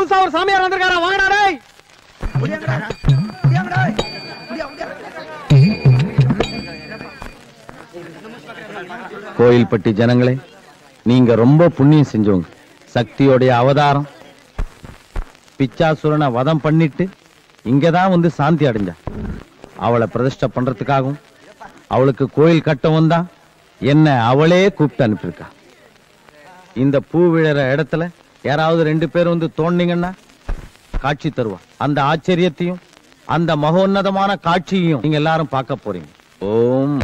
புதுசா ஒரு சாமியார் வந்திருக்காரா, வாங்கடா டேய். கோயில்பட்டி ஜனங்களே, நீங்க ரொம்ப புண்ணியம் செஞ்சவங்க. சக்தியோடைய அவதாரம் பிச்சாசுரனை வதம் பண்ணிட்டு இங்கதான் வந்து சாந்தி அடைஞ்சா. அவளை பிரதிஷ்டை பண்றதுக்காகவும் அவளுக்கு கோயில் கட்டவும் தான் என்ன அவளே கூப்பிட்டு அனுப்பியிருக்கா. இந்த பூ விழற இடத்துல யாராவது 2 பேர் வந்து தோண்டிங்கன்னா காட்சி தருவா. அந்த ஆச்சரியத்தையும் அந்த மகோன்னதமான காட்சியையும் நீங்க எல்லாரும் பார்க்க போறீங்க. ஓம்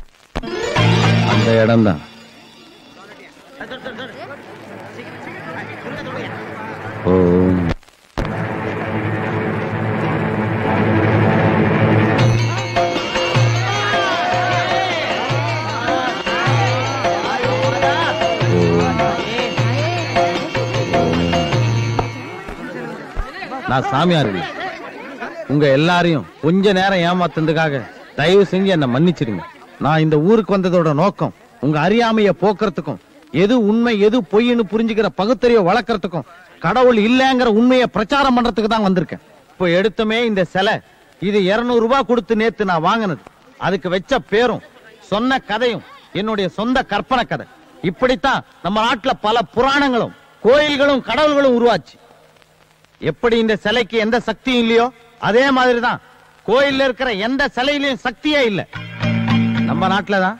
அந்த இடம்தான். ஓம் நான் சாமியார் இல்லை. உங்க எல்லாரையும் கொஞ்ச நேரம் ஏமாத்துறதுக்காக தயவு செஞ்சு என்ன மன்னிச்சிடுங்க. நான் இந்த ஊருக்கு வந்ததோட நோக்கம் உங்க அறியாமைய போக்குறதுக்கும் எது உண்மை எது பொய்ன்னு புரிஞ்சுக்கிற பகுத்தறிவை வளர்க்கறதுக்கும் கடவுள் இல்லங்கிற உண்மையை பிரச்சாரம் பண்றதுக்கு தான் வந்திருக்கேன். இப்போ எடுத்துமே இந்த சிலை இது 200 ரூபாய் கொடுத்து நேத்து நான் வாங்கினது. அதுக்கு வச்ச பேரும் சொன்ன கதையும் என்னுடைய சொந்த கற்பனை கதை. இப்படித்தான் நம்ம நாட்டுல பல புராணங்களும் கோயில்களும் கடவுள்களும் உருவாச்சு. எப்படி இந்த சிலைக்கு எந்த சக்தியும் இல்லையோ அதே மாதிரிதான் கோயில்ல இருக்கிற எந்த சிலையிலையும் சக்தியே இல்ல. நம்ம நாட்டுலதான்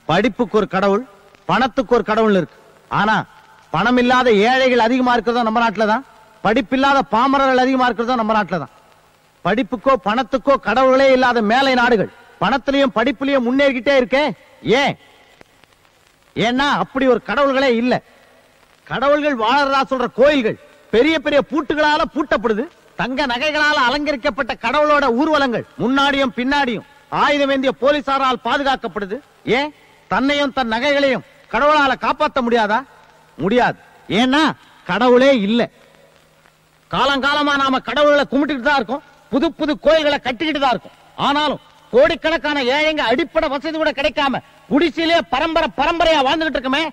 படிப்புக்கு ஒரு கடவுள், பணத்துக்கு ஒரு கடவுள் இருக்கு. ஆனா பணம் இல்லாத ஏழைகள் அதிகமா இருக்கிறதோ நம்ம நாட்டுலதான், படிப்பில்லாத பாமரர்கள் அதிகமா இருக்கிறதோ நம்ம நாட்டுலதான். படிப்புக்கோ பணத்துக்கோ கடவுளே இல்லாத மேலை நாடுகள் பணத்திலையும் படிப்புலயும் முன்னேறிக்கிட்டே இருக்கே. ஏன்? ஏன்னா அப்படி ஒரு கடவுள்களே இல்ல. கடவுள்கள் வாழறதா சொல்ற கோயில்கள் பெரிய பெரிய பூட்டுகளால பூட்டப்படுது. தங்க நகைகளால அலங்கரிக்கப்பட்ட கடவுளோட ஊர்வலங்கள் முன்னாடியும் பின்னாடியும் ஆயுதம் ஏந்திய போலீசாரால் பாதுகாக்கப்படுது. ஏன்? தன்னையும் தன் நகைகளையும் கடவுளால காப்பாற்ற முடியாதா? முடியாது. ஏன்னா கடவுளே இல்ல. காலங்காலமா நாம கடவுளை கும்பிட்டுட்டு தான் இருக்கோம், புது புது கோயில்களை கட்டிக்கிட்டு தான் இருக்கும். ஆனாலும் கோடிக்கணக்கான ஏழைங்க அடிப்படை வசதி கூட கிடைக்காம குடிசையிலே பரம்பரையா வாழ்ந்துகிட்டு இருக்குமே.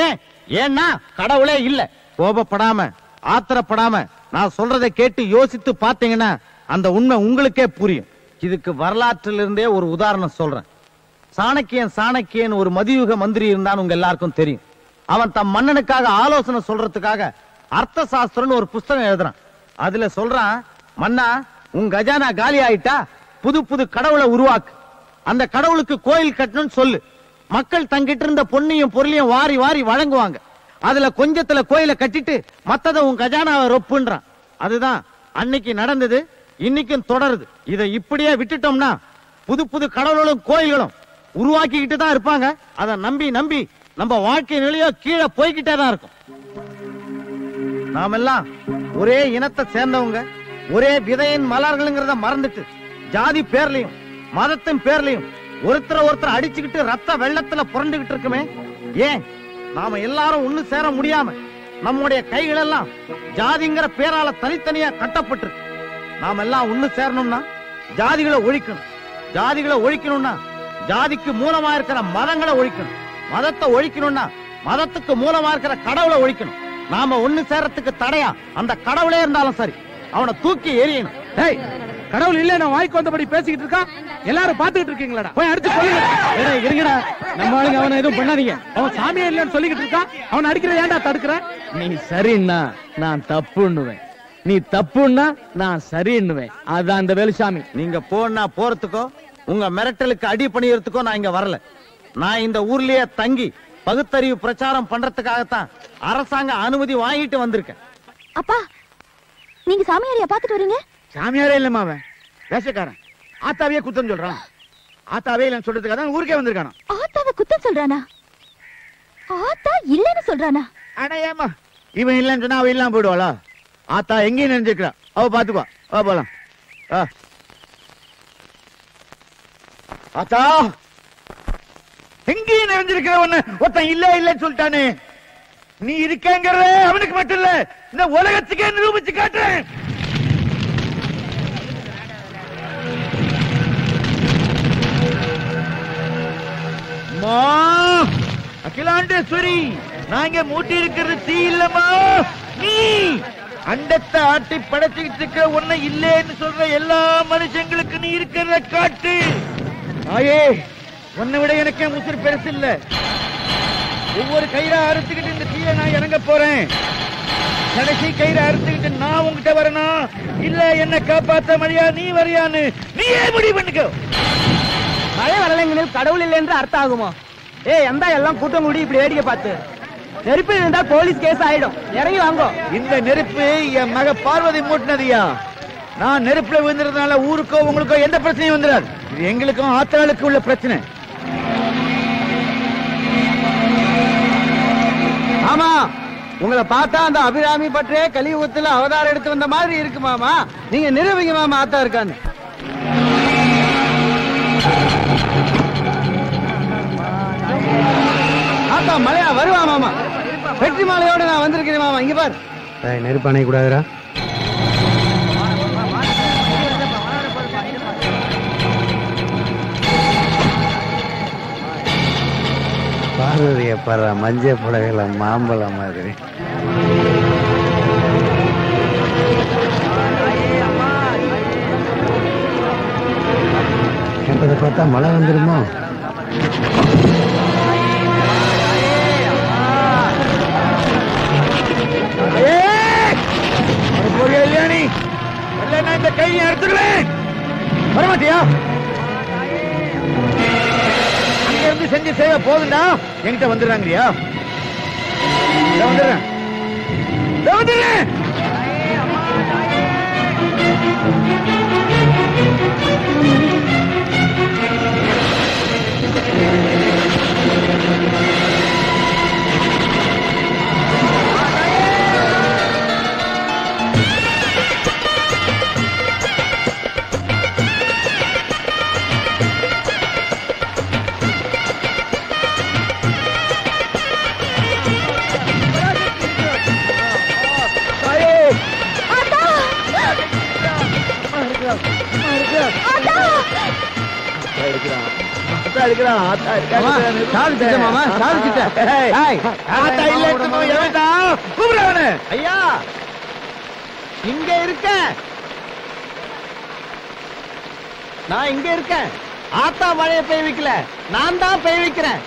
ஏன்? ஏன்னா கடவுளே இல்ல. கோபப்படாம ஆத்திரப்படாம நான் சொல்றதை கேட்டு யோசித்து பாத்தீங்கன்னா அந்த உண்மை உங்களுக்கே புரியும். இதுக்கு வரலாற்றிலிருந்தே ஒரு உதாரணம் சொல்றேன். சாணக்கியன் ஒரு மதியுக மந்திரி இருந்தான்னு உங்க எல்லாருக்கும் தெரியும். அவன் தம் மன்னனுக்காக ஆலோசனை சொல்றதுக்காக அர்த்த சாஸ்திரம்னு ஒரு புஸ்தகம் எழுதுறான். அதுல சொல்றான், மன்னா உன் கஜானா காலி ஆயிட்டா புது புது கடவுளை உருவாக்கு, அந்த கடவுளுக்கு கோயில் கட்டணும்னு சொல்லு. மக்கள் தங்கிட்டு இருந்த பொன்னையும் பொருளையும் வாரி வாரி வழங்குவாங்க. அதுல கொஞ்சத்துல கோயிலை கட்டிட்டு மத்தத உன் கஜானாவை ரொப்புன்றான். அதுதான் அன்னைக்கு நடந்தது, இன்னைக்கும் தொடருது. இதை இப்படியே விட்டுட்டோம்னா புது புது கடவுள்களும் கோயில்களும் உருவாக்கிக்கிட்டு தான் இருப்பாங்க. அதை நம்பி நம்பி நம்ம வாழ்க்கை நிலையோ கீழே போய்கிட்டே தான் இருக்கும். நாமெல்லாம் ஒரே இனத்தை சேர்ந்தவங்க, ஒரே விதையின் மலர்கள்ங்கிறத மறந்துட்டு ஜாதி பேர்லயும் மதத்தின் பேர்லயும் ஒருத்தர் அடிச்சுக்கிட்டு ரத்த வெள்ளத்துல புரண்டுகிட்டு இருக்குமே. ஏன்? நாம எல்லாரும் ஒண்ணு சேர முடியாம நம்முடைய கைகள் எல்லாம் ஜாதிங்கிற பேரால தனித்தனியா கட்டப்பட்டு. நாம எல்லாம் ஒண்ணு சேரணும்னா ஜாதிகளை ஒழிக்கணும். ஜாதிகளை ஒழிக்கணும்னா ஜாதிக்கு மூலமா இருக்கிற மதங்களை ஒழிக்கணும். மதத்தை ஒழிக்கணும்னா மதத்துக்கு மூலமா இருக்கிற கடவுளை ஒழிக்கணும். நாம ஒண்ணு சேரத்துக்கு தடையா அந்த கடவுளே இருந்தாலும் சரி, அவனை தூக்கி எறியணும். கடவுள் இல்ல, நான் வாய்க்கு வந்தபடி பேசிக்கிட்டு இருக்கான். எல்லாரும் பாத்துக்கிட்டு இருக்கீங்களா? போய் அடிச்சு சொல்லுங்க. இருங்கடா, நம்ம ஆளுங்க அவனை எதுவும் பண்ணாதீங்க. அவன் சாமியே இல்லன்னு சொல்லிக்கிட்டு இருக்கான். அவன் அடிக்கிற ஏன்டா தடுக்கிற? நீ சரின்னா நான் தப்புன்னுவேன், நீ தப்புன்னா நான் சரின்னுவேன். அதான் அந்த வேலுசாமி. நீங்க போனா போறதுக்கோ உங்க மிரட்டலுக்கு அடி பண்ணிக்கிறதுக்கோ நான் இங்க வரல. நான் இந்த ஊர்லயே தங்கி பகுத்தறிவு பிரச்சாரம் பண்றதுக்காகத்தான் அரசாங்க அனுமதி வாங்கிட்டு வந்திருக்கேன். அப்பா, நீங்க சாமியாரையா பாத்துட்டு வரீங்க? சாமியாரே இல்லம்மா, அவன் வேஷக்காரன். ஆத்தாவே குத்தம் சொல்றான். ஆத்தாவே இல்லன்னு சொல்றதுக்காக ஊருக்கே வந்திருக்கானா? ஆத்தாவை குத்தம் சொல்றானா? ஆத்தா இல்லன்னு சொல்றானா? அட ஏமா, இவன் இல்லன்னு சொன்னா அவ இல்லாம போயிடுவாளா? ஆத்தா எங்கேயும் நினைஞ்சிருக்கா, அவ பாத்துக்குவா. வா போலாம். ஆத்தா எங்கேயும் நிறைஞ்சிருக்கிற ஒண்ணு ஒருத்தன் இல்ல இல்லன்னு சொல்லிட்டானே. நீ இருக்கங்கிறத அவனுக்கு மட்டும் இல்ல, இந்த உலகத்துக்கே நிரூபிச்சு காட்டுறேன். அகிலாண்டேஸ்வரி, நாங்க மூட்டி இருக்கிறது தீ இல்லமா, நீ அண்டத்தை ஆட்டி படைச்சுக்கிட்டு இருக்க உன்னை இல்லேன்னு சொல்ற எல்லா மனுஷங்களுக்கு நீ இருக்கிறத காட்டு. ஆயே, உன்னை விட எனக்கே முசிறு பெருசு இல்ல. ஒவ்வொரு கயிறா அறுத்துக்கிட்டு இந்த தீய நான் இறங்க போறேன். கடைசி கயிறை அறுத்துக்கிட்டு நான் உங்ககிட்ட வரணும், இல்ல என்ன காப்பாத்த மரியா நீ வரியான்னு நீயே முடிவு பண்ணிக்கோ. மழை வரலைங்களில் கடவுள் இல்லை என்று அர்த்தம் ஆகுமா? எந்த எல்லாம் கூட்டம் கூடி இப்படி வேடிக்கை பார்த்து நெருப்பு இருந்தா போலீஸ் கேஸ் ஆயிடும். இறங்கி வாங்கோ. இந்த நெருப்பு என் மக பார்வதி மூட்டினதியா. நான் நெருப்புல விழுந்ததுனால ஊருக்கோ உங்களுக்கோ எந்த பிரச்சனையும் வந்துடாது. இது எங்களுக்கும் ஆத்தாளுக்கு உள்ள பிரச்சனை. ஆமா, உங்களை பார்த்தா அந்த அபிராமி பற்றே கலியுகத்துல அவதாரம் எடுத்து வந்த மாதிரி இருக்கு மாமா. நீங்க நிரூபிங்க மாமா ஆத்தா இருக்கான்னு. ஆத்தா மலையா வருவா மாமா. வெற்றி மாலையோட நான் வந்திருக்கிறேன் மாமா. இங்க பாரு. நெருப்பு அணைய கூடாதுரா. பார்வதிய பற மஞ்சள் புடவைல மாம்பழம் மாதிரி. என்பதை பார்த்தா மழை வந்துருமோ? கல்யாணி நான் இந்த கையை எடுத்துக்கிறேன். வரமாட்டியா? அங்க இருந்து செஞ்சு சேவை போதுண்டா. என்கிட்ட வந்துடுறாங்கயா. வந்துடுறேன். ஐயா, இங்க இருக்க. நான் இங்க இருக்கேன். ஆத்தா மழையை பெய்ய வைக்கல, நான் தான் பெய்ய வைக்கிறேன்.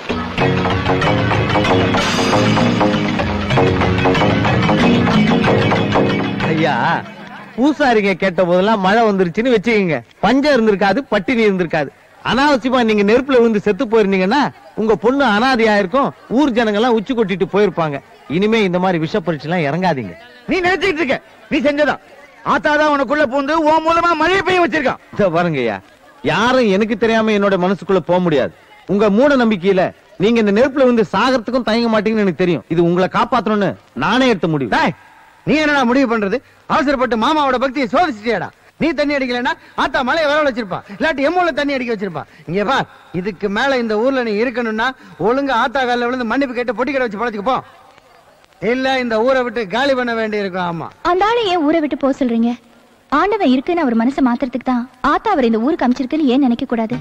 ஐயா, பூசாரிங்க கேட்ட போதெல்லாம் மழை வந்துருச்சுன்னு வச்சுக்கீங்க, பஞ்சம் இருந்திருக்காது, பட்டினி இருந்திருக்காது. அனாவசியமா நீங்க நெருப்புல விழுந்து செத்து போயிருந்தீங்கன்னா உங்க பொண்ணு அனாதையா இருக்கும், ஊர் ஜனங்க எல்லாம் உச்சி கொட்டிட்டு போயிருப்பாங்க. இனிமே இந்த மாதிரி விஷ பரீட்சை எல்லாம் இறங்காதீங்க. நீ நினைச்சிட்டு இருக்க, நீ செஞ்சதான். ஆத்தாதான் உனக்குள்ள பூந்து உன் மூலமா மழையை பெய்ய வச்சிருக்கான். பாருங்கய்யா, யாரும் எனக்கு தெரியாம என்னோட மனசுக்குள்ள போக முடியாது. உங்க மூட நம்பிக்கையில நீங்க இந்த நெருப்புல வந்து சாகறதுக்கும் தயங்க மாட்டீங்கன்னு எனக்கு தெரியும். இது உங்களை காப்பாத்தணும்னு நானே எடுத்த முடிவு. நீ என்னடா முடிவு பண்றது? அவசரப்பட்டு மாமாவோட பக்தியை சோதிச்சிட்டியாடா. நீ தண்ணி அடிக்கலன்னா ஆத்தா மலையை வர வச்சிருப்பா, இல்லாட்டி எம்மூல தண்ணி அடிக்க வச்சிருப்பா. இங்க பா, இதுக்கு மேல இந்த ஊர்ல நீ இருக்கணும்னா ஒழுங்கா ஆத்தா கால விழுந்து மன்னிப்பு கேட்டு பொட்டி கடை வச்சு பழச்சுக்கு போ. இல்ல இந்த ஊரை விட்டு காலி பண்ண வேண்டி இருக்கும். ஆமா, அந்த ஆளை ஏன் ஊரை விட்டு போக சொல்றீங்க? ஆண்டவன் இருக்குன்னு அவர் மனசை மாத்துறதுக்கு தான் ஆத்தா அவர் இந்த ஊருக்கு அமைச்சிருக்குன்னு ஏன் நினைக்க கூடாது?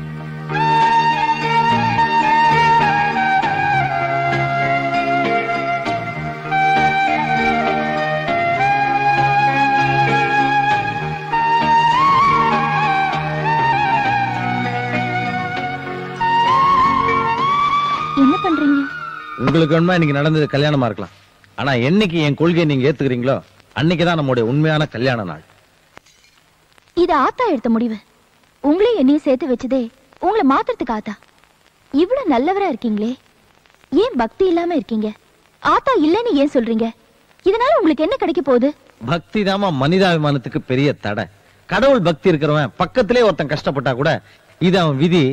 என்ன பண்றீங்க? உங்களுக்கு வேணுமா இன்னைக்கு நடந்தது கல்யாணமா இருக்கலாம், ஆனா என்னைக்கு என் கொள்கையை நீங்க ஏத்துக்கிறீங்களோ அன்னைக்குதான் நம்முடைய உண்மையான கல்யாண நாள். இது ஆத்தா எடுத்த முடிவு. உங்களையும் என்னையும் சேர்த்து வச்சதே உங்களை மாத்துறதுக்கு. ஆத்தா இவ்வளவு நல்லவரா இருக்கீங்களே, ஏன் பக்தி இல்லாம இருக்கீங்க? ஆத்தா இல்லன்னு ஏன் சொல்றீங்க? இதனால உங்களுக்கு என்ன கிடைக்க போகுது? பக்தி தாமா மனிதாபிமானத்துக்கு பெரிய தடை. கடவுள் பக்தி இருக்கிறவன் பக்கத்திலே ஒருத்தன் கஷ்டப்பட்டா கூட இது அவன் விதி,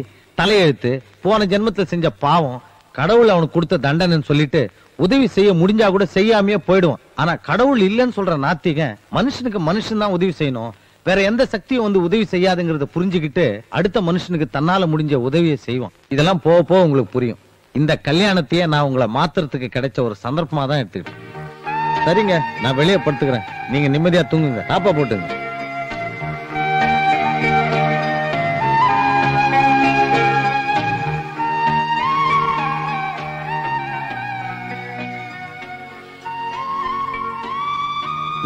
தலையெழுத்து, போன ஜென்மத்துல செஞ்ச பாவம், கடவுள் அவனுக்கு கொடுத்த தண்டனைன்னு சொல்லிட்டு உதவி செய்ய முடிஞ்சா கூட செய்யாமையே போயிடுவான். ஆனா கடவுள் இல்லன்னு சொல்ற நாத்திகன் மனுஷனுக்கு மனுஷன் தான் உதவி செய்யணும், வேற எந்த சக்தியும் வந்து உதவி செய்யாதுங்கிறத புரிஞ்சுக்கிட்டு அடுத்த மனுஷனுக்கு தன்னால முடிஞ்ச உதவியை செய்வான். இதெல்லாம் போக போக உங்களுக்கு புரியும். இந்த கல்யாணத்தையே நான் உங்களை மாத்துறதுக்கு கிடைச்ச ஒரு சந்தர்ப்பமா தான் எடுத்துக்கிட்டேன். சரிங்க, நான் வெளியே படுத்துக்கிறேன், நீங்க நிம்மதியா தூங்குங்க, தாப்பா போட்டுங்க.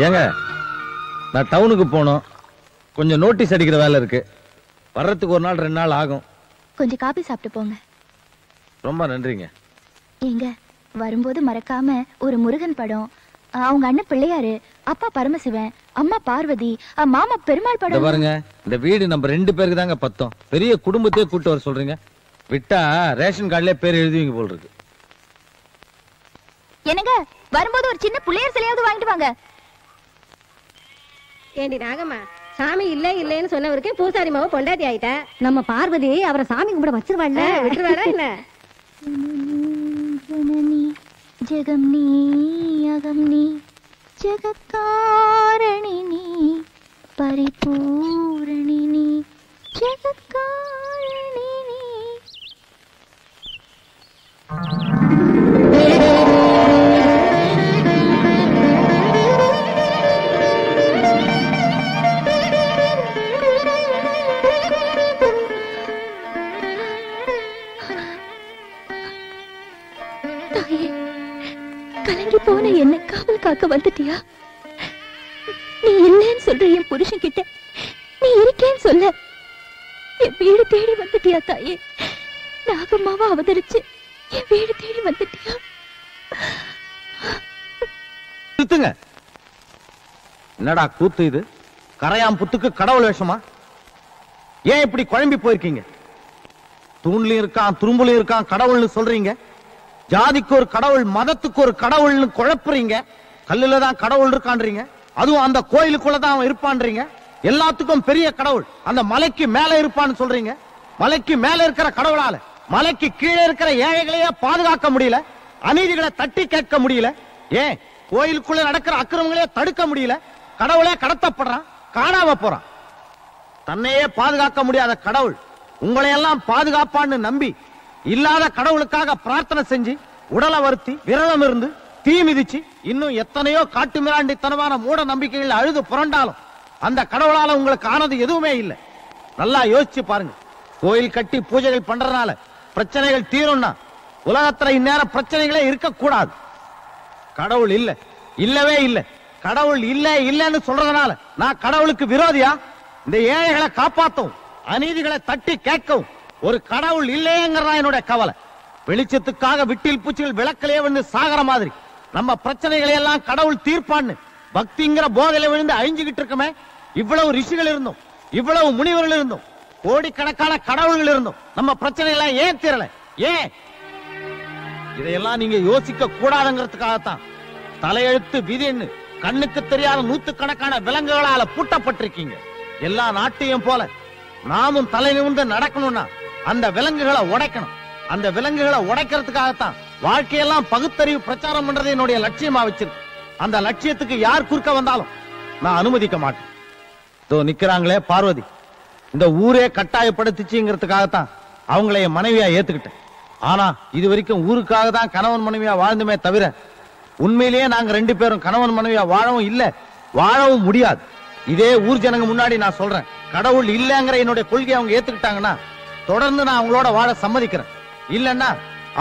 ஏங்க நான் டவுனுக்கு போனோம், கொஞ்சம் நோட்டீஸ் அடிக்கிற வேலை இருக்கு. வர்றதுக்கு 1 நாள் 2 நாள் ஆகும். கொஞ்சம் காபி சாப்பிட்டு போங்க. ரொம்ப நன்றிங்க. ஏங்க, வரும்போது மறக்காம ஒரு முருகன் படம், அவங்க அண்ணன் பிள்ளையாரு, அப்பா பரமசிவன், அம்மா பார்வதி, மாமா பெருமாள் படம். பாருங்க, இந்த வீடு நம்ம 2 பேருக்கு தாங்க பத்தம். பெரிய குடும்பத்தையே கூட்டு வர சொல்றீங்க. விட்டா ரேஷன் கார்டுல பேர் எழுதுவீங்க போல் இருக்கு. என்னங்க, வரும்போது ஒரு சின்ன பிள்ளையார் சிலையாவது வாங்கிட்டு வாங்க. ஏண்டி நாகம்மா, சாமி இல்ல இல்லன்னு சொன்னவருக்கு பூசாரி மாவு பொண்டாட்டி ஆயிட்டா. நம்ம பார்வதி அவரை சாமி கும்பிட வச்சிருவாள்ல, விட்டுருவாடா என்ன? ஜெகம் நீ அகம் நீ ஜெகத்காரணி நீ பரிபூரணி நீ ஜெகத்காரணி நீ. கலங்கி போன என்ன காவல் காக்க வந்துட்டியா? நீ இல்லன்னு சொல்ற என் புருஷன் கிட்ட நீ இருக்கேன்னு சொல்ல என் வீடு தேடி வந்துட்டியா தாயே? நாகம்மாவா அவதரிச்சு என் வீடு தேடி வந்துட்டியா? என்னடா கூத்து இது? கரையாம் புத்துக்கு கடவுள் வேஷமா? ஏன் இப்படி குழம்பி போயிருக்கீங்க? தூண்லயும் இருக்கான், துரும்புலயும் இருக்கான், கடவுள்னு சொல்றீங்க. ஜாதிக்கு ஒரு கடவுள், மதத்துக்கு ஒரு கடவுள்னு குழப்புறீங்க. கல்லுல தான் கடவுள் இருக்கான்றீங்க, அதுவும் அந்த கோயிலுக்குள்ளதான் அவன் இருப்பான்றீங்க. எல்லாத்துக்கும் பெரிய கடவுள் அந்த மலைக்கு மேல இருப்பான்னு சொல்றீங்க. மலைக்கு மேல இருக்கிற கடவுளால மலைக்கு கீழே இருக்கிற ஏழைகளையே பாதுகாக்க முடியல, அநீதிகளை தட்டி கேட்க முடியல. ஏன் கோயிலுக்குள்ள நடக்கிற அக்கிரமங்களே தடுக்க முடியல? கடவுளே கடத்தப்படுறான், காணாம போறான். தன்னையே பாதுகாக்க முடியாத கடவுள் உங்களையெல்லாம் பாதுகாப்பான்னு நம்பி இல்லாத கடவுளுக்காக பிரார்த்தனை செஞ்சு உடலை வருத்தி விரதம் இருந்து தீ மிதிச்சு இன்னும் எத்தனையோ காட்டு மிராண்டித்தனமான மூட நம்பிக்கைகள் அழுது புரண்டாலும் அந்த கடவுளால உங்களுக்கு ஆனது எதுவுமே இல்லை. நல்லா யோசிச்சு பாருங்க. கோயில் கட்டி பூஜைகள் பண்றதுனால பிரச்சனைகள் தீரும்னா உலகத்துல இந்நேரம் பிரச்சனைகளே இருக்கக்கூடாது. கடவுள் இல்ல, இல்லவே இல்லை. கடவுள் இல்ல இல்லன்னு சொல்றதுனால நான் கடவுளுக்கு விரோதியா? இந்த ஏழைகளை காப்பாத்தவும் அநீதிகளை தட்டி கேட்கவும் ஒரு கடவுள் இல்லையேங்கிறதா என்னுடைய கவலை. வெளிச்சத்துக்காக விட்டில் பூச்சிகள் விளக்கிலே வந்து சாகர மாதிரி நம்ம பிரச்சனைகளை எல்லாம் கடவுள் தீர்ப்பான்னு பக்திங்கிற போதையில விழுந்து அழிஞ்சுகிட்டு இருக்குமே. இவ்வளவு ரிஷிகள் இருந்தும், இவ்வளவு முனிவர்கள் இருந்தும், கோடிக்கணக்கான கடவுள்கள் இருந்தும் நம்ம பிரச்சனைகளை ஏன் தீரல? ஏன்? இதையெல்லாம் நீங்க யோசிக்க கூடாதுங்கிறதுக்காகத்தான் தலையெழுத்து விதின்னு கண்ணுக்கு தெரியாத நூத்துக்கணக்கான விலங்குகளால பூட்டப்பட்டிருக்கீங்க. எல்லா நாட்டையும் போல நாமும் தலை நிமிர்ந்து நடக்கணும்னா அந்த விலங்குகளை உடைக்கணும். அந்த விலங்குகளை உடைக்கிறதுக்காகத்தான் வாழ்க்கையெல்லாம் பகுத்தறிவு பிரச்சாரம் பண்றது என்னுடைய லட்சியமா வச்சிருக்கு. அந்த லட்சியத்துக்கு யார் குறுக்க வந்தாலும் நான் அனுமதிக்க மாட்டேன். இதோ நிக்கிறாங்களே பார்வதி, இந்த ஊரே கட்டாயப்படுத்திச்சுங்கிறதுக்காகத்தான் அவங்களை என் மனைவியா ஏத்துக்கிட்டேன். ஆனா இது வரைக்கும் ஊருக்காக தான் கணவன் மனைவியா வாழ்ந்துமே தவிர உண்மையிலேயே நாங்க 2 பேரும் கணவன் மனைவியா வாழவும் இல்ல, வாழவும் முடியாது. இதே ஊர் ஜனங்க முன்னாடி நான் சொல்றேன், கடவுள் இல்லங்கிற என்னுடைய கொள்கையை அவங்க ஏத்துக்கிட்டாங்கன்னா தொடர்ந்து நான் அவங்களோட வாழ சம்மதிக்கிறேன். இல்லன்னா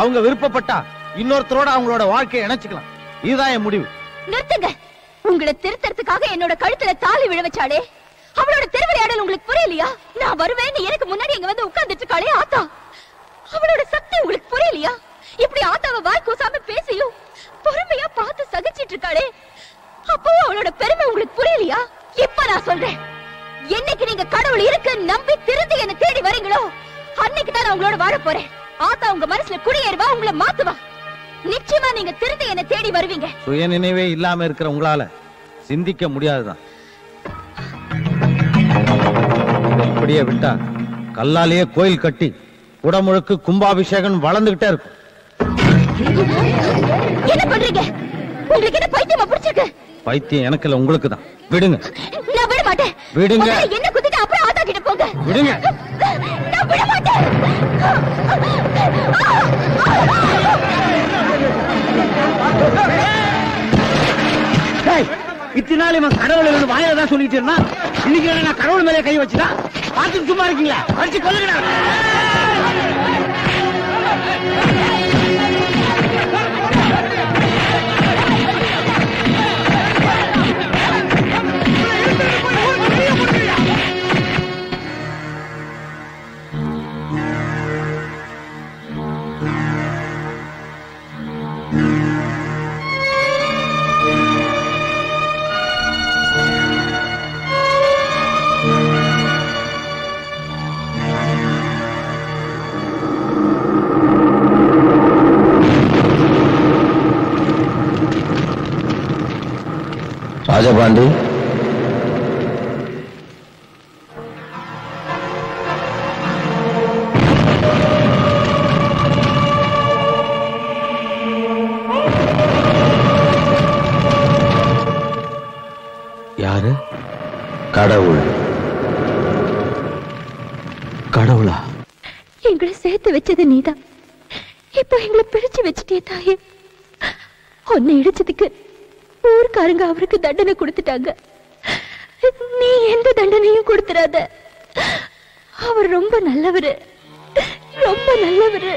அவங்க விருப்பப்பட்டா இன்னொருத்தரோட அவங்களோட வாழ்க்கையை இணைச்சுக்கலாம். இதுதான் என் முடிவு. நிறுத்துங்க. உங்களை திருத்தறதுக்காக என்னோட கழுத்துல தாலி விழ வச்சாலே அவளோட திருவிளையாடல் உங்களுக்கு புரியலையா? நான் வருவேன் எனக்கு முன்னாடி இங்க வந்து உட்கார்ந்துட்டு இருக்காளே ஆத்தா, அவளோட சக்தி உங்களுக்கு புரியலையா? இப்படி ஆத்தாவை வாய் கூசாம பேசியும் பொறுமையா பார்த்து சகிச்சிட்டு இருக்காளே, அப்போ அவளோட பெருமை உங்களுக்கு புரியலையா? இப்ப நான் சொல்றேன், என்னைக்கு நீங்க கடவுள் இருக்கு நம்பி திருந்தி என்ன தேடி வரீங்களோ அன்னைக்கு தான் நான் உங்களோட வாழ போறேன். ஆத்தா உங்க மனசுல குடியேறுவா, உங்களை மாத்துவா. நிச்சயமா நீங்க திருந்தி என்ன தேடி வருவீங்க. சுய நினைவே இல்லாம இருக்கிற உங்களால சிந்திக்க முடியாதுதான். இப்படியே விட்டா கல்லாலேயே கோயில் கட்டி குடமுழுக்கு கும்பாபிஷேகம் வளர்ந்துகிட்டே இருக்கும். என்ன பண்றீங்க? உங்களுக்கு என்ன பைத்தியமா பிடிச்சிருக்கு? பைத்தியம் எனக்கு இல்ல, உங்களுக்கு தான். விடுங்க. நான் விட மாட்டேன். விடுங்க. என்ன குத்திட்டு அப்புறம் ஆத்தா கிட்ட போங்க. விடுங்க. நான் விட மாட்டேன். இத்தனை நாள் இவன் கடவுள் வாயில தான் சொல்லிட்டு இருந்தான். இன்னைக்கு நான் கடவுள் மேலே கை வச்சுட்டா பார்த்துட்டு சும்மா இருக்கீங்களா? அடிச்சு கொல்லுங்க. பாண்டி, யாரு? கடவுள். கடவுளா? எங்களை சேர்த்து வச்சது நீதான். இப்ப எங்களை பிரிச்சு வச்சுட்டே தாயே. உன்னை இடிச்சதுக்கு ஊர்க்காரங்க அவருக்கு தண்டனை கொடுத்துட்டாங்க. நீ எந்த தண்டனையும் கொடுத்துறாத. அவர் ரொம்ப நல்லவரு, ரொம்ப நல்லவரு.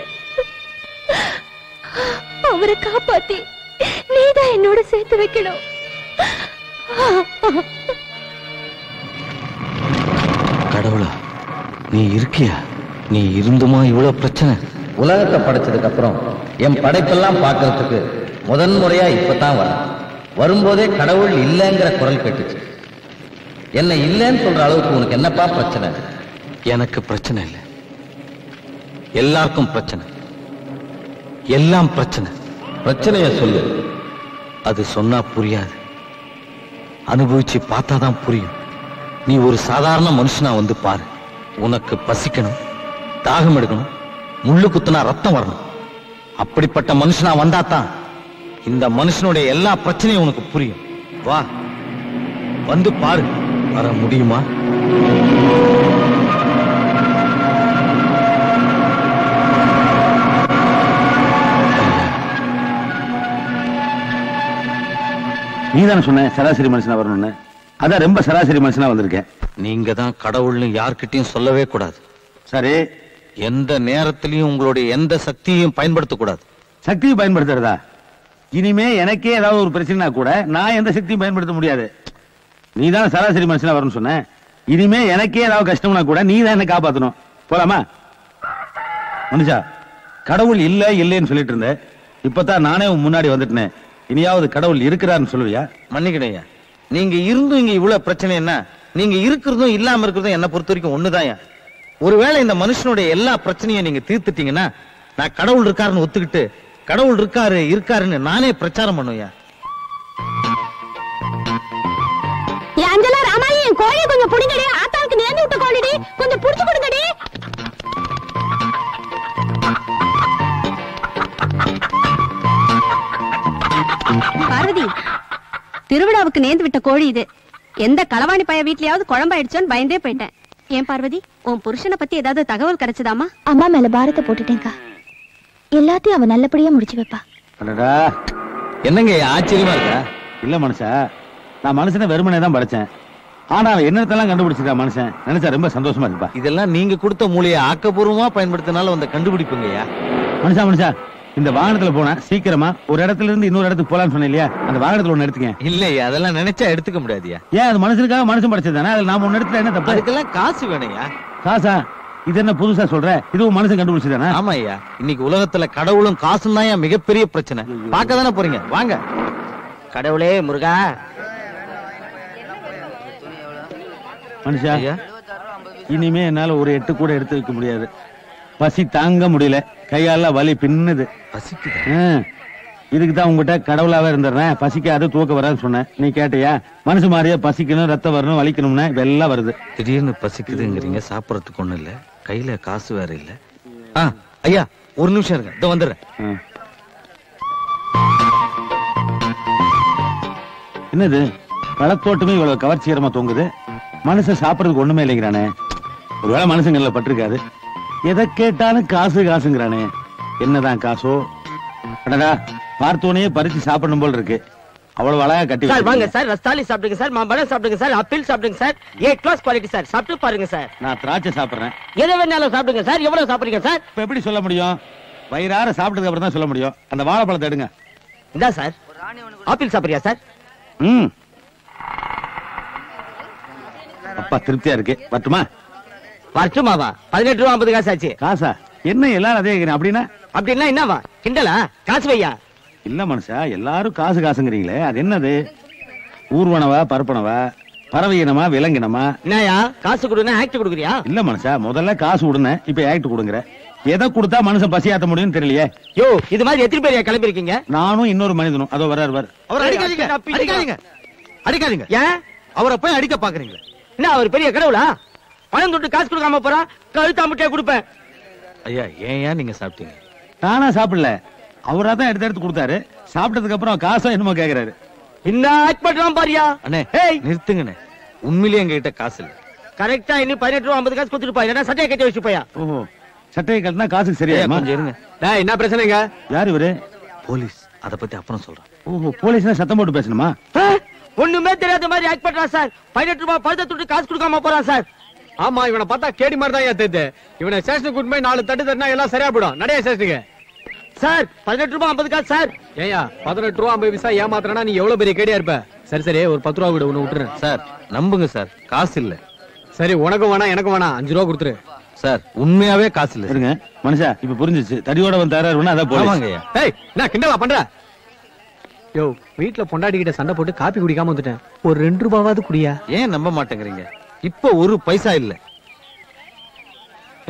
அவரை காப்பாத்தி நீதான் என்னோட சேர்த்து வைக்கணும். கடவுளா, நீ இருக்கியா? நீ இருந்துமா இவ்வளவு பிரச்சனை? உலகத்தை படைச்சதுக்கு அப்புறம் என் படைப்பெல்லாம் பார்க்கறதுக்கு முதன்முறையா இப்பதான் வர வரும்போதே கடவுள் இல்லைங்கிற குரல் கேட்டுச்சு. என்ன இல்லைன்னு சொல்ற அளவுக்கு உனக்கு என்னப்பா பிரச்சனை? எனக்கு பிரச்சனை இல்லை, எல்லாருக்கும் பிரச்சனை, எல்லாம் பிரச்சனை. பிரச்சனைய சொல்லு. அது சொன்னா புரியாது, அனுபவிச்சு பார்த்தாதான் புரியும். நீ ஒரு சாதாரண மனுஷனா வந்து பாரு. உனக்கு பசிக்கணும், தாகம் எடுக்கணும், முள்ளு குத்துனா ரத்தம் வரணும். அப்படிப்பட்ட மனுஷனா வந்தாதான் இந்த மனுஷனுடைய எல்லா பிரச்சனையும் உனக்கு புரியும். வா, வந்து பாரு. வர முடியுமா? நீதானே சொன்ன சராசரி மனுஷனா வரணும்னு? அதான் ரொம்ப சராசரி மனுஷனா வந்திருக்கேன். நீங்க தான் கடவுள்னு யார்கிட்டயும் சொல்லவே கூடாது. சரி, எந்த நேரத்திலையும் உங்களுடைய எந்த சக்தியையும் பயன்படுத்தக்கூடாது. சக்தியை பயன்படுத்துறதா? இனிமே எனக்கே ஏதாவது ஒரு பிரச்சனைனா கூட நான் எந்த சக்தியும் பயன்படுத்த முடியாது. நீ தானே சராசரி மனுஷனா வரணும்னு சொன்ன. இனிமே எனக்கே ஏதாவது கஷ்டம்னா கூட நீ தான் என்ன காப்பாத்தணும். போலாமா? மனுஷா, கடவுள் இல்ல இல்லைன்னு சொல்லிட்டு இருந்த, இப்பதான் நானே முன்னாடி வந்துட்டேன். இனியாவது கடவுள் இருக்கிறான்னு சொல்லுவியா? மன்னிக்கணையா, நீங்க இருந்தும் இங்க இவ்வளவு பிரச்சனை என்ன? நீங்க இருக்கிறதும் இல்லாம இருக்கிறதும் என்ன பொறுத்த வரைக்கும் ஒண்ணுதான். ஒருவேளை இந்த மனுஷனுடைய எல்லா பிரச்சனையும் நீங்க தீர்த்துட்டீங்கன்னா நான் கடவுள் இருக்காருன்னு ஒத்துக்கிட்டு கடவுள் இருக்காரு இருக்காருன்னு நானே பிரச்சாரம் பண்ணுவேன். அஞ்சலா ராமாயி, என் கோழியை கொஞ்சம் புடிங்கடி. ஆத்தாவுக்கு நேர்ந்து விட்ட கோழிடி, கொஞ்சம் புடிச்சு கொடுங்கடி. பார்வதி, திருவிழாவுக்கு நேர்ந்து விட்ட கோழி இது. எந்த களவாணி பைய வீட்லயாவது குழம்பாயிடுச்சோன்னு பயந்தே போயிட்டேன். ஏன் பார்வதி, உன் புருஷனை பத்தி ஏதாவது தகவல் கிடைச்சதாமா? அம்மா மேல பாரத்தை போட்டுட்டேங்கா. எல்லாத்தையும் அவ நல்லபடியா முடிச்சு வைப்பா. என்னங்க ஆச்சரியமா இருக்கா? இல்ல மனுஷா, நான் மனுஷனை வெறுமனே தான் படைச்சேன். ஆனா என்னத்தெல்லாம் கண்டுபிடிச்சிருக்கா மனுஷன். நினைச்சா ரொம்ப சந்தோஷமா இருப்பா. இதெல்லாம் நீங்க கொடுத்த மூளையை ஆக்கப்பூர்வமா பயன்படுத்தினால வந்த கண்டுபிடிப்புங்கய்யா. மனுஷா, இந்த வாகனத்துல போனா சீக்கிரமா ஒரு இடத்துல இருந்து இன்னொரு இடத்துக்கு போலான்னு சொன்னேன் இல்லையா? அந்த வாகனத்துல ஒண்ணு எடுத்துக்க. இல்லையா, அதெல்லாம் நினைச்சா எடுத்துக்க முடியாதியா. ஏன்? அது மனுஷனுக்காக மனுஷன் படைச்சதானே. அதுல நாம ஒண்ணு எடுத்துல என்ன தப்பு? அதுக்கெல்லாம் காசு வேணையா. காசா? இது என்ன புதுசா சொல்ற? இதுவும் மனுஷன் கண்டுபிடிச்சதானே? ஆமா ஐயா, இன்னைக்கு உலகத்துல கடவுளும் காசும் தான் மிகப்பெரிய பிரச்சனை. பார்க்க தானே போறீங்க, வாங்க. கடவுளே முருகா. மனுஷா, இனிமே என்னால ஒரு எட்டு கூட எடுத்து வைக்க முடியாது. பசி தாங்க முடியல, கையால வலி பின்னுது. இதுக்கு தான் உங்ககிட்ட கடவுளாவே இருந்துறேன். பசிக்காது தூக்க வரான்னு சொன்னேன். நீ கேட்டியா? மனுஷன் மாதிரியே பசிக்கணும், ரத்தம் வரணும், வலிக்கணும்னா இதெல்லாம் வருது. திடீர்னு பசிக்குதுங்கிறீங்க, சாப்பிடறதுக்கு ஒண்ணு இல்ல, கையில காசு வேற இல்ல. ஐயா ஒரு நிமிஷம் இருங்க, இதோ வந்துடுறேன். என்னது பழத்தோட்டமே இவ்வளவு கவர்ச்சிகரமா தூங்குது? மனுஷன் சாப்பிடறதுக்கு ஒண்ணுமே இல்லைங்கிறானே. ஒருவேளை மனுஷங்கள்ல பட்டிருக்காது. எதை கேட்டாலும் காசு காசுங்கிறானே. என்னதான் காசோ? அடடா, பார்த்தோனே பறிச்சு சாப்பிடணும் போல இருக்கு. அவ்வளவு அழகா கட்டி. சார் வாங்க சார், ரஸ்தாலி சாப்பிடுங்க சார், மாம்பழம் சாப்பிடுங்க சார், ஆப்பிள் சாப்பிடுங்க sir. A class quality sir, சாப்பிட்டு பாருங்க சார். நான் திராட்சை சாப்பிடுறேன். எதை வேணாலும் சாப்பிடுங்க சார். எவ்வளவு சாப்பிடுங்க சார்? இப்ப எப்படி சொல்ல முடியும்? வயிறார சாப்பிட்டதுக்கு அப்புறம் தான் சொல்ல முடியும். அந்த வாழைப்பழத்தை எடுங்க. இந்தா சார். ஆப்பிள் சாப்பிடுறியா சார்? அப்பா திருப்தியா இருக்கு. வரட்டுமா? வரட்டுமாவா? 18 ரூபா 50 காசு ஆச்சு. காசா? என்ன எல்லாரும் அதே அப்படின்னா? அப்படின்னா என்னவா? கிண்டலா? காசு வையா. இல்ல மனுஷா, எல்லாரும் காசு காசுங்கிறீங்களே, அது என்னது? ஊர்வனவா, பரப்பனவா, பறவையினமா, விலங்கினமா? என்னயா காசு கொடுனா ஆக்ட் கொடுக்குறியா? இல்ல மனுஷா, முதல்ல காசு கொடுன, இப்ப ஆக்ட் கொடுங்கற. எதை கொடுத்தா மனுஷன் பசியாத்த முடியும்னு தெரியலையே. யோ, இது மாதிரி எத்தனை பேர் கிளம்பி இருக்கீங்க? நானும் இன்னொரு மனிதனும். அதோ வர்றாரு. அவர் அடிக்காதீங்க, அடிக்காதீங்க. அடிக்காதீங்க. ஏன் அவரை போய் அடிக்க பாக்குறீங்களா? என்ன அவர் பெரிய கடவுளா? பணம் தொட்டு காசு கொடுக்காம போறா, கழுத்தாமட்டே கொடுப்பேன். ஐயா ஏன் நீங்க சாப்பிட்டீங்க? தானா சாப்பிடல, அவரா தான் எடுத்து கொடுத்தாரு. சாப்பிட்டதுக்கு அப்புறம் காசா என்னமோ கேக்குறாரு. என்ன ஆக்ட் பண்றான் பாரியா? அண்ணே ஏய் நிறுத்துங்கண்ணே, உண்மையிலேயே எங்க கிட்ட காசு இல்ல. கரெக்டா இன்னும் 18 ரூபா 50 காசு கொடுத்துருப்பா, இல்லைன்னா சட்டையை கட்டி வச்சுப்பையா. ஓஹோ, சட்டையை கட்டினா காசுக்கு சரியா? கொஞ்சம் இருங்க. என்ன பிரச்சனைங்க? யார் இவரு? போலீஸ், அத பத்தி அப்புறம் சொல்றேன். ஓஹோ, போலீஸ்னா சத்தம் போட்டு பேசணுமா? ஒண்ணுமே தெரியாத மாதிரி ஆக்ட் பண்றான் சார். 18 ரூபா பணத்தை தொட்டு காசு கொடுக்காம போறான் சார். ஆமா, இவனை பார்த்தா கேடி மாதிரி தான் தெரியுது. இவனை ஸ்டேஷனுக்கு கூட்டு போய் 4 தட்டு தட்டினா எல்லாம் சரியா போயிடும். நடைய ஸ்டேஷனுக்கு. சார் 18 ரூபா 50 காசு சார். ஏயா 18 ரூபா 50 பைசா ஏமாத்துறனா நீ எவ்வளவு பெரிய கேடியா இருப்ப? சரி ஒரு 10 ரூபா விடு, உன்னை விட்டுறேன். சார் நம்புங்க சார், காசு இல்ல. சரி, உனக்கும் வேணாம் எனக்கும் வேணாம், 5 ரூபா கொடுத்துரு. சார் உண்மையாவே காசு இல்ல. இருங்க மனுஷா, இப்ப புரிஞ்சிச்சு. தடியோட வந்து தராருன்னா அதான் போலீஸ். ஆமாங்கய்யா. ஏய், என்ன கிண்டலா பண்ற? யோ, வீட்ல பொண்டாட்டி கிட்ட சண்டை போட்டு காப்பி குடிக்காம வந்துட்டேன். ஒரு 2 ரூபாவாவது குடியா? ஏன் நம்ப மாட்டேங்கிறீங்க? இப்ப ஒரு பைசா இல்ல.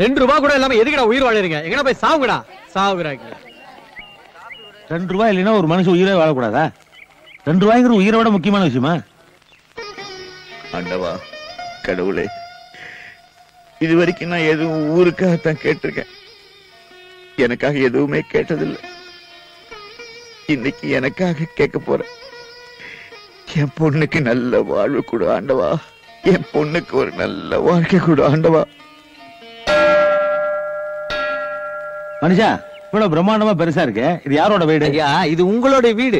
2 ரூபா கூட இல்லாம எதுக்குடா உயிர் வாழறீங்க? எங்கடா போய் சாவுங்கடா. சாவுறாங்க. 2 ரூபாய் இல்லைன்னா ஒரு மனுஷன் உயிரே வாழக்கூடாதா? 2 ரூபாய்ங்கிற உயிரோட முக்கியமான விஷயமா? ஆண்டவா, கடவுளே, இது வரைக்கும் நான் எதுவும் ஊருக்காகத்தான் கேட்டிருக்கேன். எனக்காக எதுவுமே கேட்டதில்லை. இன்னைக்கு எனக்காக கேட்க போறேன். என் பொண்ணுக்கு நல்ல வாழ்வு கொடு ஆண்டவா. என் பொண்ணுக்கு ஒரு நல்ல வாழ்க்கை கொடு ஆண்டவா. மனுஷா, இவ்வளவு பிரம்மாண்டமா பெருசா இருக்கு. இது யாரோட வீடு? ஐயா இது உங்களோட வீடு.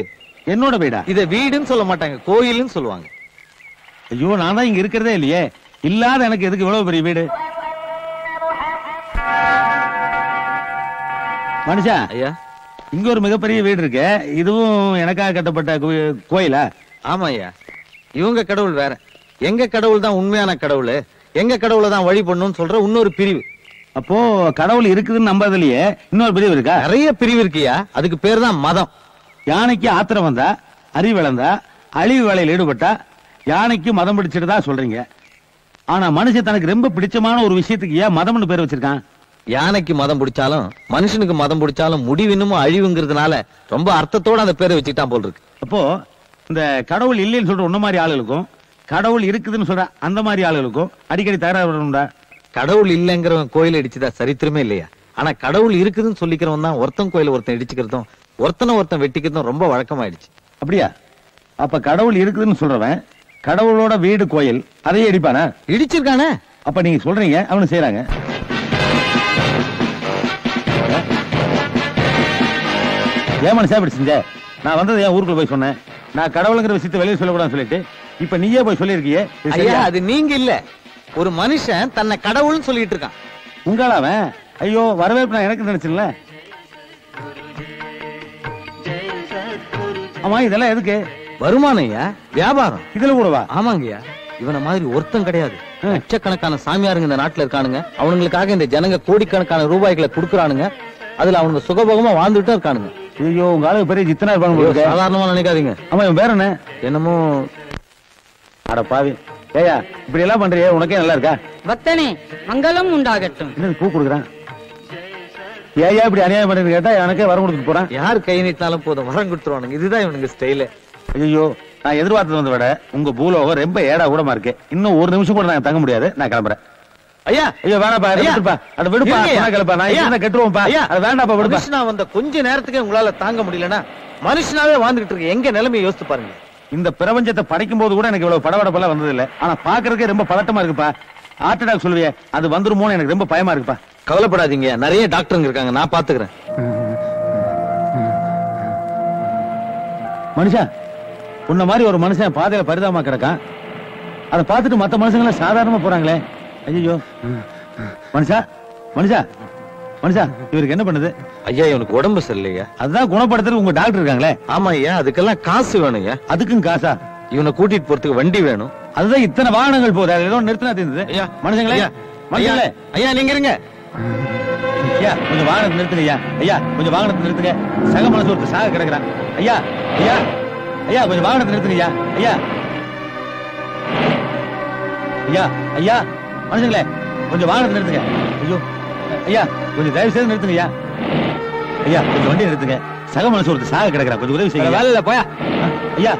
என்னோட வீடா? இத வீடுன்னு சொல்ல மாட்டாங்க, கோயில்னு சொல்லுவாங்க. ஐயோ, நான் தான் இங்க இருக்கிறதே இல்லையே. இல்லாத எனக்கு எதுக்கு இவ்வளவு பெரிய வீடு? மனுஷா, ஐயா இங்க ஒரு மிகப்பெரிய வீடு இருக்கு. இதுவும் எனக்காக கட்டப்பட்ட கோயிலா? ஆமா ஐயா, இவங்க கடவுள் வேற. எங்க கடவுள் தான் உண்மையான கடவுள். எங்க கடவுளை தான் வழிபடணும்னு சொல்ற இன்னொரு பிரிவு. அப்போ கடவுள் இருக்குதுன்னு நம்பதிலேயே இன்னொரு பிரிவு இருக்கா? நிறைய பிரிவு இருக்குயா. அதுக்கு பேர் தான் மதம். யானைக்கு ஆத்திரம் வந்தா, அறிவு இழந்தா, அழிவு வேலையில் ஈடுபட்டா யானைக்கு மதம் பிடிச்சிட்டு சொல்றீங்க. ஆனா மனுஷன் தனக்கு ரொம்ப பிடிச்சமான ஒரு விஷயத்துக்கு ஏன் மதம்னு பேர் வச்சிருக்கான்? யானைக்கு மதம் பிடிச்சாலும் மனுஷனுக்கு மதம் பிடிச்சாலும் முடிவு இன்னமும் அழிவுங்கிறதுனால ரொம்ப அர்த்தத்தோட அந்த பேரை வச்சுக்கிட்டான் போல் இருக்கு. அப்போ இந்த கடவுள் இல்லைன்னு சொல்ற உன்ன மாதிரி ஆளுகளுக்கும் கடவுள் இருக்குதுன்னு சொல்ற அந்த மாதிரி ஆளுகளுக்கும் அடிக்கடி தகராறு வரணும்டா. கடவுள் இல்லைங்கிறவன் கோயில இடிச்சுதா சரித்திரமே இல்லையா? ஆனா கடவுள் இருக்குதுன்னு சொல்லிக்கிறவன் தான் ஒருத்தன் கோயில ஒருத்தன் இடிச்சுக்கிறதும் ஒருத்தனை வெட்டிக்கிறதும் ரொம்ப வழக்கமாயிடுச்சு. அப்படியா? அப்ப கடவுள் இருக்குதுன்னு சொல்றவன் கடவுளோட வீடு கோயில் அதையே இடிப்பானா? இடிச்சிருக்கானே. அப்ப நீங்க சொல்றீங்க அவனு செய்யறாங்க. ஏன் மனுஷா இப்படி செஞ்ச? நான் வந்தது ஏன் ஊருக்குள்ள போய் சொன்னேன்? நான் கடவுளுங்கிற விஷயத்தை வெளியே சொல்லக்கூடாதுன்னு சொல்லிட்டு இப்ப நீயே போய் சொல்லிருக்கியே. ஐயா அது நீங்க இல்ல, ஒரு மனுஷன் தன்னை கடவுள்னு சொல்லிட்டு இருக்கான். உங்களாவன்? ஐயோ, வரவேற்பு நான் எனக்கு நினைச்சுல. ஆமா, இதெல்லாம் எதுக்கு? வருமானம் ஐயா, வியாபாரம். இதுல கூடவா? ஆமாங்கய்யா, இவன மாதிரி ஒருத்தன் கிடையாது. லட்சக்கணக்கான சாமியாருங்க இந்த நாட்டுல இருக்கானுங்க. அவனுங்களுக்காக இந்த ஜனங்க கோடிக்கணக்கான ரூபாய்களை குடுக்கறானுங்க. அதுல அவனுங்க சுகபோகமா வாழ்ந்துட்டு இருக்கானுங்க. ஐயோ, உங்க ஆளுக்கு பெரிய ஜித்தனா இருப்பாங்க. சாதாரணமா நினைக்காதீங்க. ஆமா, இவன் பேர் என்ன? என்னமோ. அட பாவி, ஏயா இப்படி எல்லாம் பண்றியே, உனக்கே நல்லா இருக்கா? பக்தனே மங்களம் உண்டாகட்டும். என்ன பூ கொடுக்குறான்? ஏயா இப்படி அநியாயம் பண்ணி கேட்டா எனக்கே வரம் கொடுத்துட்டு போறான். யார் கை நீட்டாலும் போதும் வரம் கொடுத்துருவானுங்க. இதுதான் இவனுங்க ஸ்டைலு. ஐயோ, நான் எதிர்பார்த்தது வந்த விட உங்க பூலோகம் ரொம்ப ஏடா கூடமா இருக்கு. இன்னும் ஒரு நிமிஷம் கூட நான் தங்க முடியாது. நான் கிளம்புறேன். ஐயா ஐயோ வேணாப்பா, விடுப்பா. அட விடுப்பா, கிளப்பா. நான் என்ன கெட்டுருவோம்ப்பா. அது வேண்டாப்பா, விடுப்பா. மனுஷனா வந்த கொஞ்ச நேரத்துக்கு உங்களால தாங்க முடியலன்னா மனுஷனாவே வாழ்ந்துட்டு இருக்கு எங்க நிலைமையை யோசித்து பாருங்க. இந்த பிரபஞ்சத்தை படைக்கும் போது கூட எனக்கு இவ்வளவு படபடப்பெல்லாம் வந்தது இல்ல. ஆனா பாக்குறதுக்கே ரொம்ப பதட்டமா இருக்குப்பா. ஹார்ட் அட்டாக் சொல்லுவியே, அது வந்துருமோன்னு எனக்கு ரொம்ப பயமா இருக்குப்பா. கவலைப்படாதீங்க, நிறைய டாக்டருங்க இருக்காங்க, நான் பாத்துக்கிறேன். மனுஷா, உன்ன மாதிரி ஒரு மனுஷன் பாதையில பரிதாபமா கிடக்கான். அதை பார்த்துட்டு மத்த மனுஷங்க சாதாரணமா போறாங்களே. ஐயோ மனுஷா, மனுஷா, மனுஷா, இவருக்கு என்ன பண்ணுது? ஐயா இவனுக்கு உடம்பு சரியில்லையா? அதுதான் குணப்படுத்துறது உங்க டாக்டர் இருக்காங்களே. ஆமா ஐயா, அதுக்கெல்லாம் காசு வேணுங்க. அதுக்கும் காசா? இவனை கூட்டிட்டு போறதுக்கு வண்டி வேணும். அதுதான் இத்தனை வாகனங்கள் போகுது. ஏதோ நிறுத்தினா தெரிஞ்சது. ஐயா மனுஷங்களே, மனுஷங்களே, ஐயா நீங்க இருங்க. ஐயா கொஞ்சம் வாகனத்தை நிறுத்துங்க. ஐயா ஐயா கொஞ்சம் வாகனத்தை நிறுத்துங்க. சக மனசு ஒருத்தர் சாக கிடக்குறான். ஐயா ஐயா ஐயா கொஞ்சம் வாகனத்தை நிறுத்துங்க. ஐயா ஐயா ஐயா ஐயா மனுஷங்களே, கொஞ்சம் வாகனத்தை நிறுத்துங்க. ஐயோ ஐயா கொஞ்சம் தயவு செய்து நிறுத்துங்க. ஐயா ஐயா கொஞ்சம் வண்டி நிறுத்துங்க. சக மனசு ஒருத்தர் சாக கிடக்குறான். கொஞ்சம் உதவி செய்யுங்க. வேலை போயா. ஐயா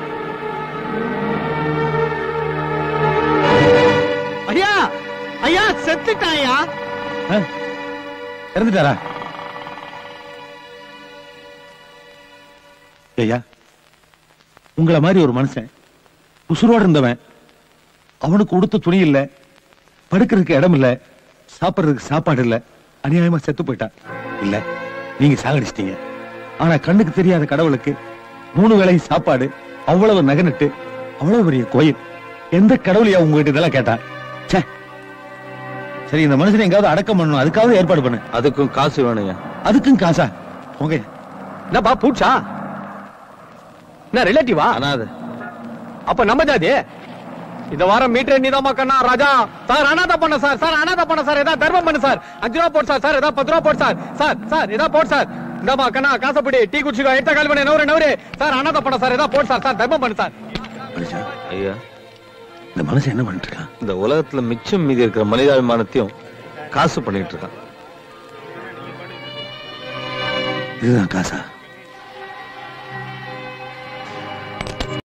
ஐயா செத்துட்டாயா? இறந்துட்டாரா? ஐயா, உங்களை மாதிரி ஒரு மனுஷன் உசுரோடு இருந்தவன், அவனுக்கு உடுத்த துணி இல்ல, படுக்கிறதுக்கு இடம் இல்ல, சாப்பிடுறதுக்கு சாப்பாடு இல்ல, அநியாயமா செத்து போயிட்டான். இல்ல, நீங்க சாகடிச்சிட்டீங்க. ஆனா கண்ணுக்கு தெரியாத கடவுளுக்கு 3 வேளை சாப்பாடு, அவ்வளவு நகனட்டு, அவ்வளவு பெரிய கோயில். எந்த கடவுளையா உங்ககிட்ட இதெல்லாம் கேட்டா? சரி, இந்த மனுஷனை எங்காவது அடக்கம் பண்ணணும், அதுக்காவது ஏற்பாடு பண்ணு. அதுக்கும் காசு வேணுங்க. அதுக்கும் காசா? உங்க என்னப்பா பூச்சா? என்ன ரிலேட்டிவா? அனாதை. அப்ப நம்ம ஜாதி இந்த வாரம் மீட்டர் நீதாமா கண்ணா ராஜா. சார் அனாதை பண்ண சார், சார் அனாதை பண்ண சார், ஏதாவது தர்மம் பண்ணு சார். 5 ரூபா போட்டு சார், சார் ஏதாவது 10 ரூபா போட்டு சார், சார் சார் ஏதாவது போட்டு சார். இந்தாமா கண்ணா காசப்படி டீ குடிச்சுக்கோ, எடுத்த கால் பண்ணி நவரு சார், அனாதை பண்ண சார், ஏதாவது போட்டு சார், சார் தர்மம் பண்ணு சார். ஐயா, இந்த மனுஷன் என்ன பண்ணிட்டு இருக்கான்? இந்த உலகத்துல மிச்சம் மீதி இருக்கிற மனிதாபிமானத்தையும் காசு பண்ணிட்டு இருக்கான். இதுதான் காசா?